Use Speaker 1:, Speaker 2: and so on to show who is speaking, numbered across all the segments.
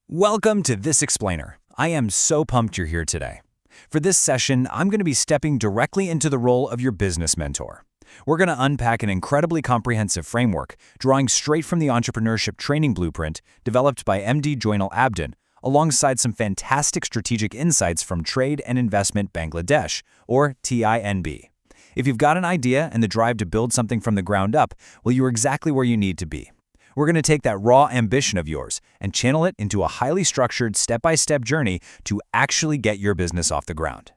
Speaker 1: Welcome to This Explainer. I am so pumped you're here today. For this session, I'm going to be stepping directly into the role of your business mentor. We're going to unpack an incredibly comprehensive framework, drawing straight from the entrepreneurship training blueprint developed by MD Joinal Abdin, alongside some fantastic strategic insights from Trade and Investment Bangladesh, or TINB. If you've got an idea and the drive to build something from the ground up, well, you're exactly where you need to be. We're going to take that raw ambition of yours and channel it into a highly structured step-by-step journey to actually get your business off the ground.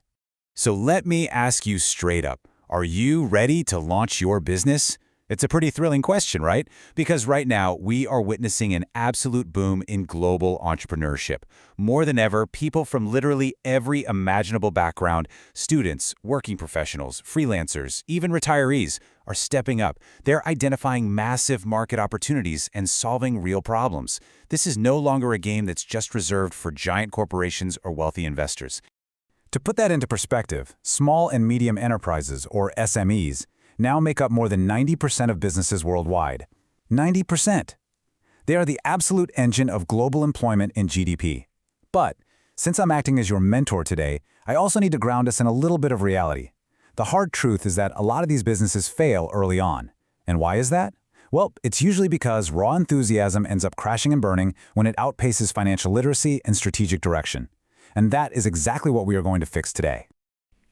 Speaker 2: So let me ask you straight up, are you ready to launch your business? It's a pretty thrilling question, right? Because right now, we are witnessing an absolute boom in global entrepreneurship. More than ever, people from literally every imaginable background, students, working professionals, freelancers, even retirees, are stepping up. They're identifying massive market opportunities and solving real problems. This is no longer a game that's just reserved for giant corporations or wealthy investors.
Speaker 3: To put that into perspective, small and medium enterprises, or SMEs, now make up more than 90% of businesses worldwide. 90%! They are the absolute engine of global employment and GDP. But, since I'm acting as your mentor today, I also need to ground us in a little bit of reality. The hard truth is that a lot of these businesses fail early on. And why is that? Well, it's usually because raw enthusiasm ends up crashing and burning when it outpaces financial literacy and strategic direction. And that is exactly what we are going to fix today.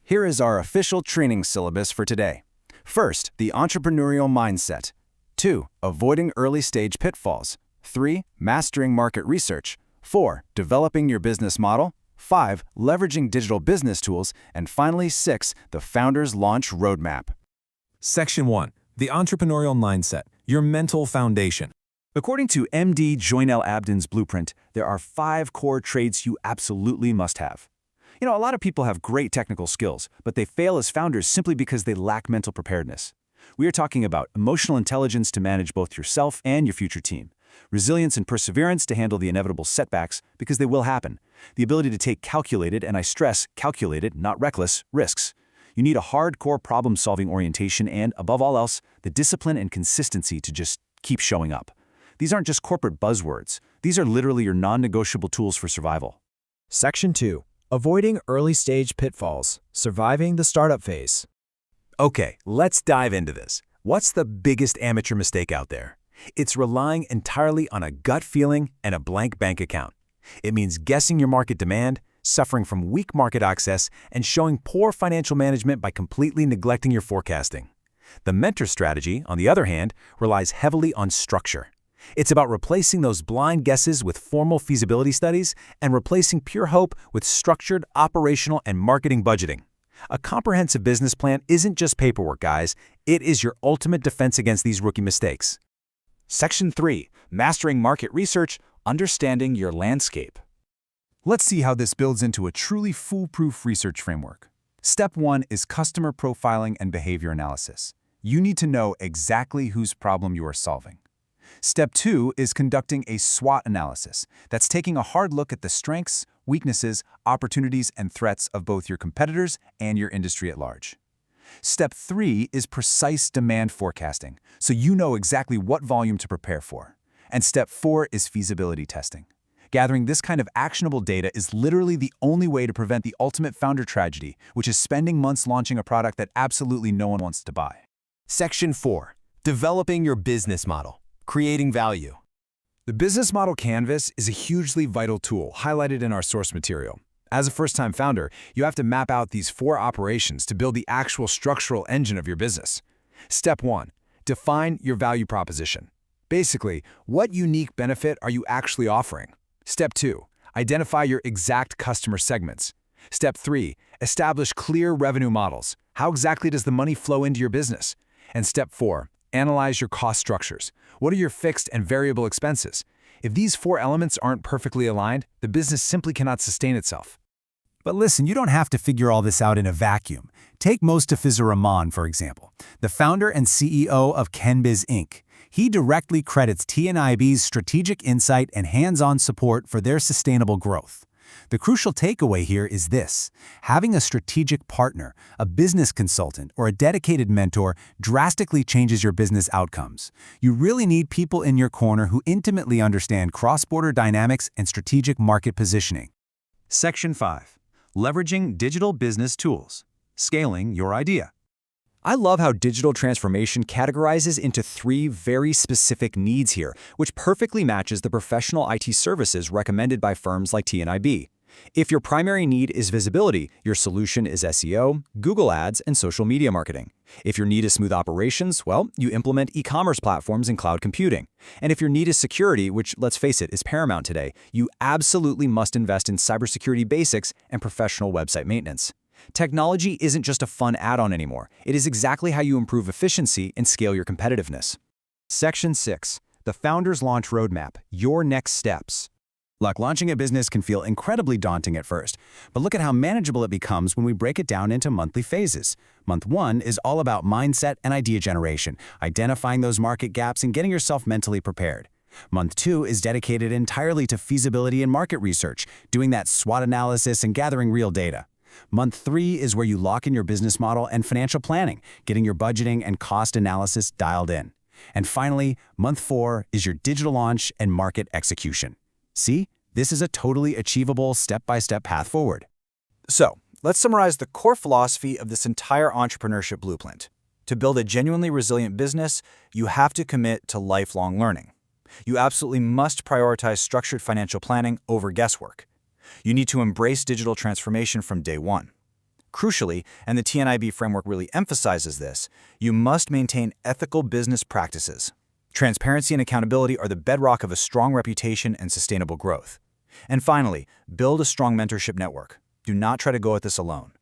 Speaker 4: Here is our official training syllabus for today. First, the entrepreneurial mindset. 2, avoiding early-stage pitfalls. 3, mastering market research. 4, developing your business model. 5, leveraging digital business tools. And finally, 6, the Founder's Launch Roadmap.
Speaker 5: Section 1. The Entrepreneurial Mindset, Your Mental Foundation.
Speaker 1: According to MD Joinal Abdin's blueprint, there are 5 core traits you absolutely must have. A lot of people have great technical skills, but they fail as founders simply because they lack mental preparedness. We are talking about emotional intelligence to manage both yourself and your future team, resilience and perseverance to handle the inevitable setbacks, because they will happen, the ability to take calculated, and I stress calculated, not reckless, risks. You need a hardcore problem-solving orientation and, above all else, the discipline and consistency to just keep showing up. These aren't just corporate buzzwords. These are literally your non-negotiable tools for survival.
Speaker 6: Section 2. Avoiding early-stage pitfalls, surviving the startup phase.
Speaker 2: Okay, let's dive into this. What's the biggest amateur mistake out there? It's relying entirely on a gut feeling and a blank bank account. It means guessing your market demand, suffering from weak market access, and showing poor financial management by completely neglecting your forecasting. The mentor strategy, on the other hand, relies heavily on structure. It's about replacing those blind guesses with formal feasibility studies and replacing pure hope with structured operational and marketing budgeting. A comprehensive business plan isn't just paperwork, guys. It is your ultimate defense against these rookie mistakes.
Speaker 4: Section 3. Mastering market research, understanding your landscape.
Speaker 3: Let's see how this builds into a truly foolproof research framework. Step 1 is customer profiling and behavior analysis. You need to know exactly whose problem you are solving. Step 2 is conducting a SWOT analysis. That's taking a hard look at the strengths, weaknesses, opportunities, and threats of both your competitors and your industry at large. Step 3 is precise demand forecasting, so you know exactly what volume to prepare for. And Step 4 is feasibility testing. Gathering this kind of actionable data is literally the only way to prevent the ultimate founder tragedy, which is spending months launching a product that absolutely no one wants to buy.
Speaker 7: Section 4. Developing your business model. Creating value.
Speaker 3: The business model canvas is a hugely vital tool highlighted in our source material. As a first-time founder, you have to map out these 4 operations to build the actual structural engine of your business. Step 1. Define your value proposition. Basically, what unique benefit are you actually offering? Step 2. Identify your exact customer segments. Step 3. Establish clear revenue models. How exactly does the money flow into your business? And Step 4. Analyze your cost structures. What are your fixed and variable expenses? If these 4 elements aren't perfectly aligned, the business simply cannot sustain itself.
Speaker 2: But listen, you don't have to figure all this out in a vacuum. Take Mostafiza Rahman, for example, the founder and CEO of Kenbiz Inc. He directly credits TNIB's strategic insight and hands-on support for their sustainable growth.
Speaker 3: The crucial takeaway here is this: having a strategic partner, a business consultant, or a dedicated mentor drastically changes your business outcomes. You really need people in your corner who intimately understand cross-border dynamics and strategic market positioning.
Speaker 1: Section 5. Leveraging digital business tools. Scaling your idea.
Speaker 4: I love how digital transformation categorizes into 3 very specific needs here, which perfectly matches the professional IT services recommended by firms like TNIB. If your primary need is visibility, your solution is SEO, Google Ads, and social media marketing. If your need is smooth operations, well, you implement e-commerce platforms and cloud computing. And if your need is security, which, let's face it, is paramount today, you absolutely must invest in cybersecurity basics and professional website maintenance. Technology isn't just a fun add-on anymore. It is exactly how you improve efficiency and scale your competitiveness.
Speaker 3: Section 6. The Founder's Launch Roadmap, Your Next Steps. Look, launching a business can feel incredibly daunting at first, but look at how manageable it becomes when we break it down into monthly phases. Month 1 is all about mindset and idea generation, identifying those market gaps and getting yourself mentally prepared. Month 2 is dedicated entirely to feasibility and market research, doing that SWOT analysis and gathering real data. Month 3 is where you lock in your business model and financial planning, getting your budgeting and cost analysis dialed in. And finally, month 4 is your digital launch and market execution. See, this is a totally achievable step-by-step path forward.
Speaker 4: So, let's summarize the core philosophy of this entire entrepreneurship blueprint. To build a genuinely resilient business, you have to commit to lifelong learning. You absolutely must prioritize structured financial planning over guesswork. You need to embrace digital transformation from day one. Crucially, and the TNIB framework really emphasizes this, you must maintain ethical business practices. Transparency and accountability are the bedrock of a strong reputation and sustainable growth. And finally, build a strong mentorship network. Do not try to go at this alone.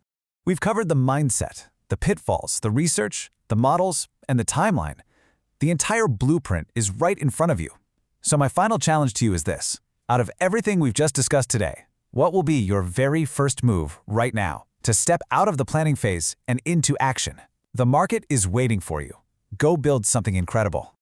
Speaker 2: We've covered the mindset, the pitfalls, the research, the models, and the timeline. The entire blueprint is right in front of you. So my final challenge to you is this. Out of everything we've just discussed today, what will be your very first move right now to step out of the planning phase and into action? The market is waiting for you. Go build something incredible.